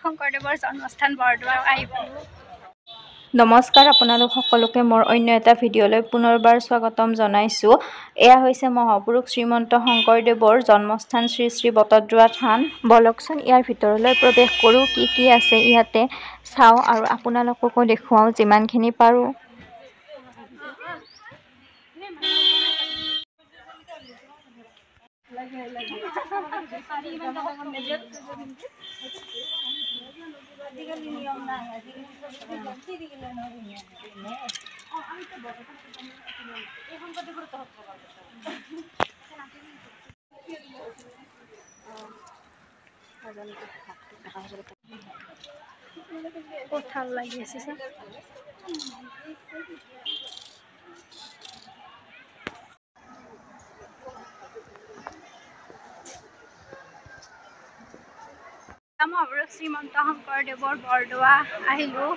শংকৰদেৱৰ জন্মস্থান বৰদোৱা আহিলোঁ। নমস্কাৰ, আপোনালোক সকলোকে মোৰ অন্য এটা ভিডিঅ'লৈ পুনৰবাৰ স্বাগতম জনাইছোঁ। এয়া হৈছে মহাপুৰুষ শ্ৰীমন্ত শংকৰদেৱৰ জন্মস্থান শ্ৰী শ্ৰী বটদ্ৰৱা থান। বলকচোন ইয়াৰ ভিতৰলৈ প্ৰৱেশ কৰোঁ, কি আছে ইয়াতে চাওঁ আৰু আপোনালোককো দেখুৱাওঁ যিমানখিনি পাৰোঁ। ভাল লাগি আছে স্যাৰ। মহাপুৰুষ শ্ৰীমন্ত শংকৰদেৱৰ বৰদোৱা আহিলোঁ।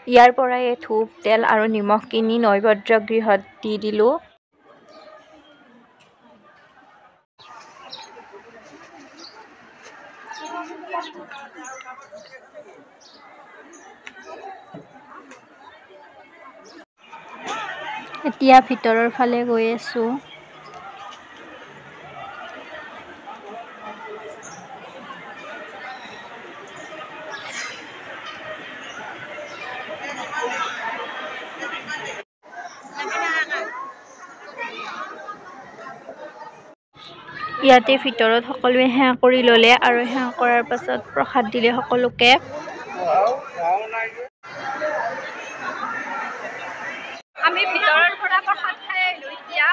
ইয়াৰ পৰাই ধূপ, তেল আৰু নিমখ কিনি নৈবদ্য গৃহত দি দিলোঁ। এতিয়া ভিতৰৰ ফালে গৈ আছোঁ। ইয়াতে ভিতৰত সকলোৱে সেৱা কৰি ল'লে আৰু সেৱা কৰাৰ পাছত প্ৰসাদ দিলে সকলোকে। আমি ভিতৰৰ পৰা প্ৰসাদ খাই আহিলোঁ এতিয়া।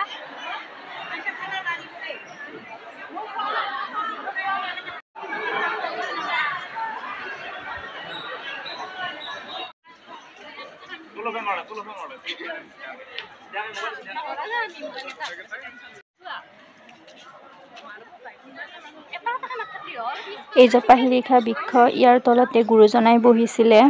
এইজোপা শিলিখা বৃক্ষ, ইয়াৰ তলতে গুৰুজনাই বহিছিলে।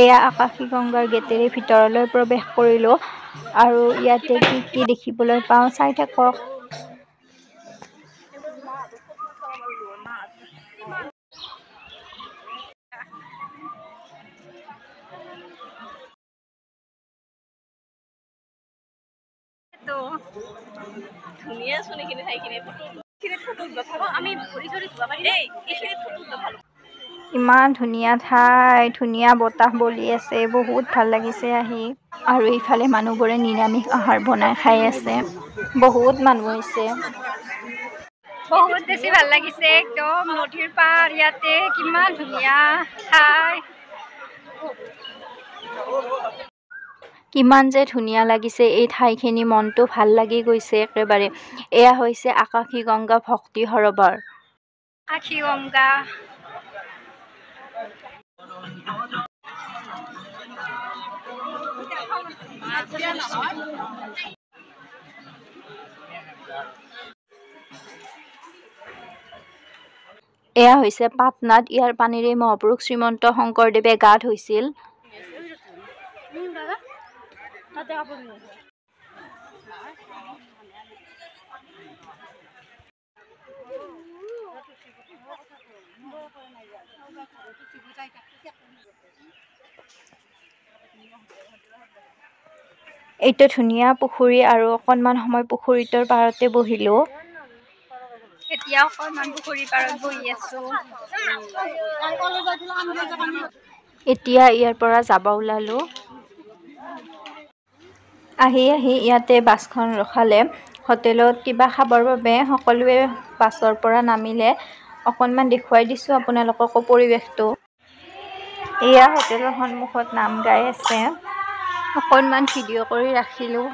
এয়া আকাশী গংগাৰ গেটেৰে ভিতৰলৈ প্ৰৱেশ কৰিলোঁ আৰু ইয়াতে কি দেখিবলৈ পাওঁ চাই থাকক। ধুনীয়া চোন এইখিনি ঠাইখিনি। আমি ভৰি ধৰি ধুব পাৰিম। এইখিনিত ফটো উঠাব। ইমান ধুনীয়া ঠাই, ধুনীয়া বতাহ বলি আছে, বহুত ভাল লাগিছে আহি। আৰু ইফালে মানুহবোৰে নিৰামিষ আহাৰ বনাই খাই আছে। বহুত মানুহ হৈছে। বহুত বেছি ভাল লাগিছে, একদম নদীৰ পাৰ, ইয়াতে কিমান ধুনীয়া ঠাই। কিমান যে ধুনীয়া লাগিছে এই ঠাইখিনি, মনটো ভাল লাগি গৈছে একেবাৰে। এয়া হৈছে আকাশী গংগা ভক্তি সৰোবৰ। আকাশী গংগা। এয়া হৈছে পাটনাদ, ইয়াৰ পানীৰে মহাপুৰুষ শ্ৰীমন্ত শংকৰদেৱে গা ধুইছিল। এইটো ধুনীয়া পুখুৰী আৰু অকণমান সময় পুখুৰীটোৰ পাৰতে বহিলোঁ। এতিয়া অকণমান পুখুৰীৰ পাৰত বহি আছোঁ। এতিয়া ইয়াৰ পৰা যাব ওলালোঁ। আহি ইয়াতে বাছখন ৰখালে। হোটেলত কিবা খাবৰ বাবে সকলোৱে বাছৰ পৰা নামিলে। অকণমান দেখুৱাই দিছোঁ আপোনালোককো পৰিৱেশটো। এয়া হোটেলৰ সন্মুখত নাম গাই আছে। অকণমান ভিডিঅ' কৰি ৰাখিলোঁ।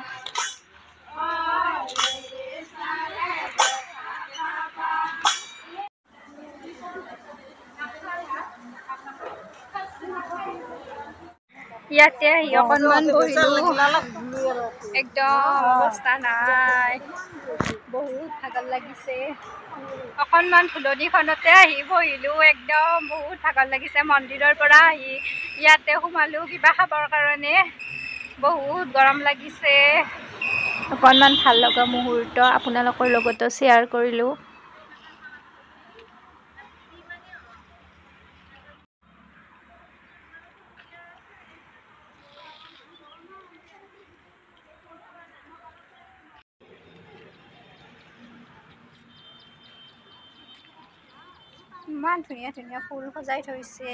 ইয়াতে আহি অকণমান বহিলোঁ। একদম অৱস্থা নাই, বহুত ভাগৰ লাগিছে। অকণমান ফুলনিখনতে আহি বহিলোঁ। একদম বহুত ভাগৰ লাগিছে। মন্দিৰৰ পৰা আহি ইয়াতে সোমালোঁ কিবা খাবৰ কাৰণে। বহুত গৰম লাগিছে। অকণমান ভাল লগা মুহূৰ্ত আপোনালোকৰ লগতো শ্বেয়াৰ কৰিলোঁ। ইমান ধুনীয়া ধুনীয়া ফুল সজাই থৈছে।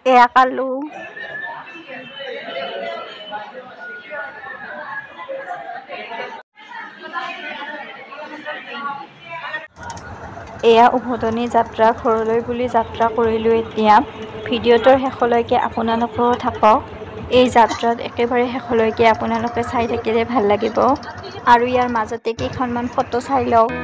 এয়া কালু। এয়া উভতনি যাত্ৰা, ঘৰলৈ বুলি যাত্ৰা কৰিলোঁ এতিয়া। ভিডিঅ'টোৰ শেষলৈকে আপোনালোকেও থাকক। এই যাত্ৰাত একেবাৰে শেষলৈকে আপোনালোকে চাই থাকিলে ভাল লাগিব। আৰু ইয়াৰ মাজতে কেইখনমান ফটো চাই লওক।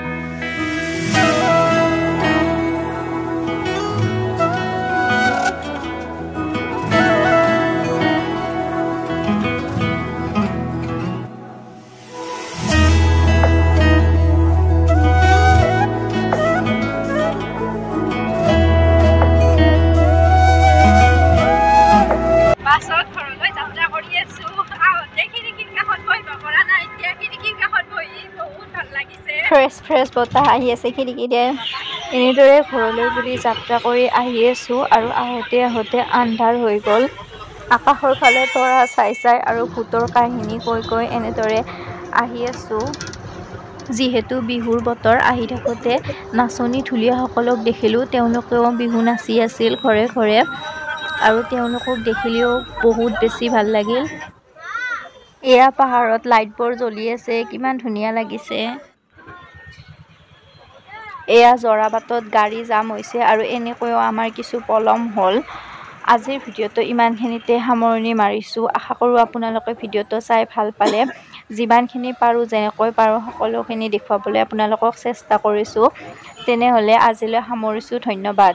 বাছত ঘৰলৈ যাত্ৰা কৰি আছোঁ। আহোঁতে খিৰিকীৰ কাষত বহিব পৰা নাই। এতিয়া খিৰিকীৰ কাষত বহি বহুত ভাল লাগিছে। ফ্ৰেছ বতাহ আহি আছে খিৰিকীৰে। এনেদৰে ঘৰলৈ বুলি যাত্ৰা কৰি আহি আছোঁ আৰু আহোঁতে আন্ধাৰ হৈ গ'ল। আকাশৰ ফালে তৰা চাই আৰু ভূতৰ কাহিনী কৈ এনেদৰে আহি আছোঁ। যিহেতু বিহুৰ বতৰ, আহি থাকোঁতে নাচনী ঢুলীয়াসকলক দেখিলোঁ। তেওঁলোকেও বিহু নাচি আছিল ঘৰে ঘৰে আৰু তেওঁলোকক দেখিলেও বহুত বেছি ভাল লাগিল। এয়া পাহাৰত লাইটবোৰ জ্বলি আছে, কিমান ধুনীয়া লাগিছে। এয়া জৰাবাটত গাড়ী জাম হৈছে আৰু এনেকৈও আমাৰ কিছু পলম হ'ল। আজিৰ ভিডিঅ'টো ইমানখিনিতে সামৰণি মাৰিছোঁ। আশা কৰোঁ আপোনালোকে ভিডিঅ'টো চাই ভাল পালে। যিমানখিনি পাৰোঁ, যেনেকৈ পাৰোঁ সকলোখিনি দেখুৱাবলৈ আপোনালোকক চেষ্টা কৰিছোঁ। তেনেহ'লে আজিলৈ সামৰিছোঁ। ধন্যবাদ।